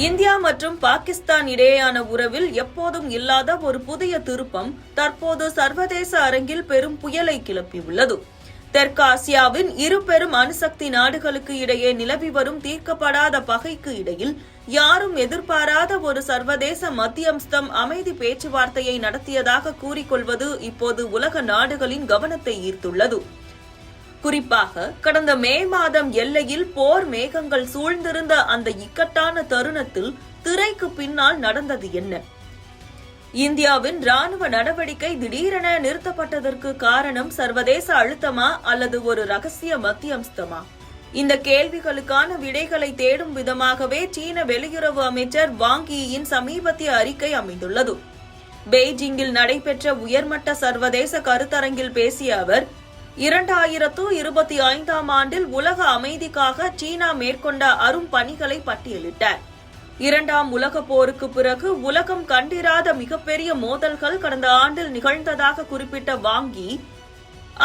India மற்றும் பாகிஸ்தான் இடையேயான உறவில் எப்போதும் இல்லாத ஒரு புதிய திருப்பம் தற்போது சர்வதேச அரங்கில் பெரும் புயலை கிளப்பியுள்ளது. தெற்காசியாவின் இரு பெரும் அணுசக்தி நாடுகளுக்கு இடையே நிலவி வரும் தீர்க்கப்படாத பகைக்கு இடையில் யாரும் எதிர்பாராத ஒரு சர்வதேச மத்தியஸ்தம் அமைதி பேச்சுவார்த்தையை நடத்தியதாக கூறிக்கொள்வது இப்போது உலக நாடுகளின் கவனத்தை ஈர்த்துள்ளது. குறிப்பாக கடந்த மே மாதம் எல்லையில் போர் மேகங்கள் சூழ்ந்திருந்த அந்த இக்கட்டான தருணத்தில் திரைக்கு பின்னால் நடந்தது என்ன? இந்தியாவின் ராணுவ நடவடிக்கை திடீரென நிறுத்தப்பட்டதற்கு காரணம் சர்வதேச அழுத்தமா அல்லது ஒரு ரகசிய மத்தியஸ்தமா? இந்த கேள்விகளுக்கான விடைகளை தேடும் விதமாகவே சீன வெளியுறவு அமைச்சர் வாங் யியின் சமீபத்திய அறிக்கை அமைந்துள்ளது. பெய்ஜிங்கில் நடைபெற்ற உயர்மட்ட சர்வதேச கருத்தரங்கில் பேசிய அவர் 2025ஆம் ஆண்டில் உலக அமைதிக்காக சீனா மேற்கொண்ட அரும் பணிகளை பட்டியலிட்டார். இரண்டாம் உலகப் போருக்கு பிறகு உலகம் கண்டிராத மிகப்பெரிய மோதல்கள் கடந்த ஆண்டில் நிகழ்ந்ததாக குறிப்பிட்ட வாங் யி,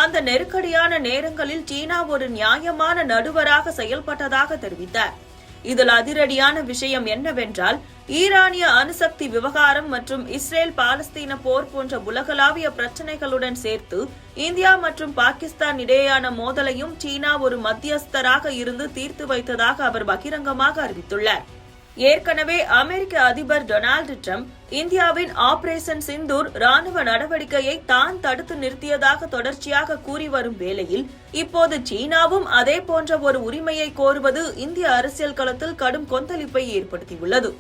அந்த நெருக்கடியான நேரங்களில் சீனா ஒரு நியாயமான நடுவராக செயல்பட்டதாக தெரிவித்தார். இதில் அதிரடியான விஷயம் என்னவென்றால், ஈரானிய அணுசக்தி விவகாரம் மற்றும் இஸ்ரேல் பாலஸ்தீன போர் போன்ற உலகளாவிய பிரச்சினைகளுடன் சேர்த்து இந்தியா மற்றும் பாகிஸ்தான் இடையேயான மோதலையும் சீனா ஒரு மத்தியஸ்தராக இருந்து தீர்த்து வைத்ததாக அவர் பகிரங்கமாக அறிவித்துள்ளார். ஏற்கனவே அமெரிக்க அதிபர் டொனால்டு டிரம்ப் இந்தியாவின் ஆபரேஷன் சிந்தூர் ராணுவ நடவடிக்கையை தான் தடுத்து நிறுத்தியதாக தொடர்ச்சியாக கூறி வரும் வேளையில் இப்போது சீனாவும் அதே போன்ற ஒரு உரிமையை கோருவது இந்திய அரசியல் களத்தில் கடும் கொந்தளிப்பை ஏற்படுத்தியுள்ளது.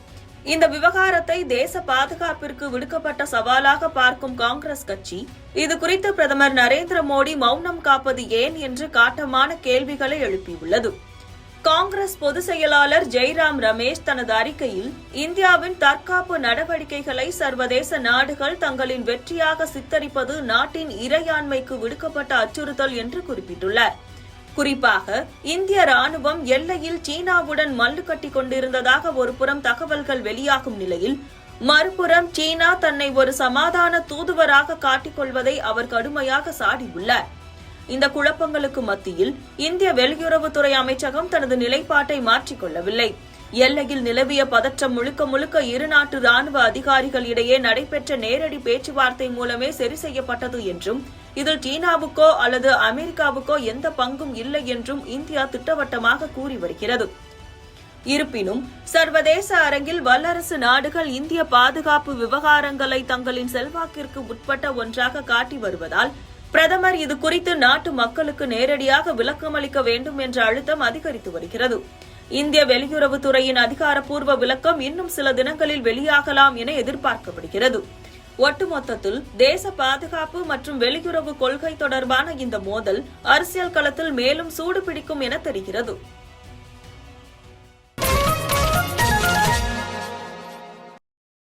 இந்த விவகாரத்தை தேச பாதுகாப்பிற்கு விடுக்கப்பட்ட சவாலாக பார்க்கும் காங்கிரஸ் கட்சி இதுகுறித்து பிரதமர் நரேந்திர மோடி மௌனம் காப்பது ஏன் என்று காட்டமான கேள்விகளை எழுப்பியுள்ளது. காங்கிரஸ் பொதுச் செயலாளர் ஜெய்ராம் ரமேஷ் தனது அறிக்கையில் இந்தியாவின் தற்காப்பு நடவடிக்கைகளை சர்வதேச நாடுகள் தங்களின் வெற்றியாக சித்தரிப்பது நாட்டின் இறையாண்மைக்கு விடுக்கப்பட்ட அச்சுறுத்தல் என்று குறிப்பிட்டுள்ளார். குறிப்பாக இந்திய ராணுவம் எல்லையில் சீனாவுடன் மல்லு கட்டிக் கொண்டிருந்ததாக ஒருபுறம் தகவல்கள் வெளியாகும் நிலையில், மறுபுறம் சீனா தன்னை ஒரு சமாதான தூதுவராக காட்டிக்கொள்வதை அவர் கடுமையாக சாடியுள்ளார். இந்த குழப்பங்களுக்கு மத்தியில் இந்திய வெளியுறவுத்துறை அமைச்சகம் தனது நிலைப்பாட்டை மாற்றிக் கொள்ளவில்லை. எல்லையில் நிலவிய பதற்றம் முழுக்க முழுக்க இருநாட்டு ராணுவ அதிகாரிகள் இடையே நடைபெற்ற நேரடி பேச்சுவார்த்தை மூலமே சரி செய்யப்பட்டது என்றும், இதில் சீனாவுக்கோ அல்லது அமெரிக்காவுக்கோ எந்த பங்கும் இல்லை என்றும் இந்தியா திட்டவட்டமாக கூறி வருகிறது. இருப்பினும் சர்வதேச அரங்கில் வல்லரசு நாடுகள் இந்திய பாதுகாப்பு விவகாரங்களை தங்களின் செல்வாக்கிற்கு உட்பட்ட ஒன்றாக காட்டி வருவதால் பிரதமர் இது குறித்து நாட்டு மக்களுக்கு நேரடியாக விளக்கமளிக்க வேண்டும் என்ற அழுத்தம் அதிகரித்து வருகிறது. இந்திய வெளியுறவுத்துறையின் அதிகாரப்பூர்வ விளக்கம் இன்னும் சில தினங்களில் வெளியாகலாம் என எதிர்பார்க்கப்படுகிறது. ஒட்டுமொத்தத்தில் தேச பாதுகாப்பு மற்றும் வெளியுறவு கொள்கை தொடர்பான இந்த மோதல் அரசியல் களத்தில் மேலும் சூடு பிடிக்கும் என தெரிகிறது.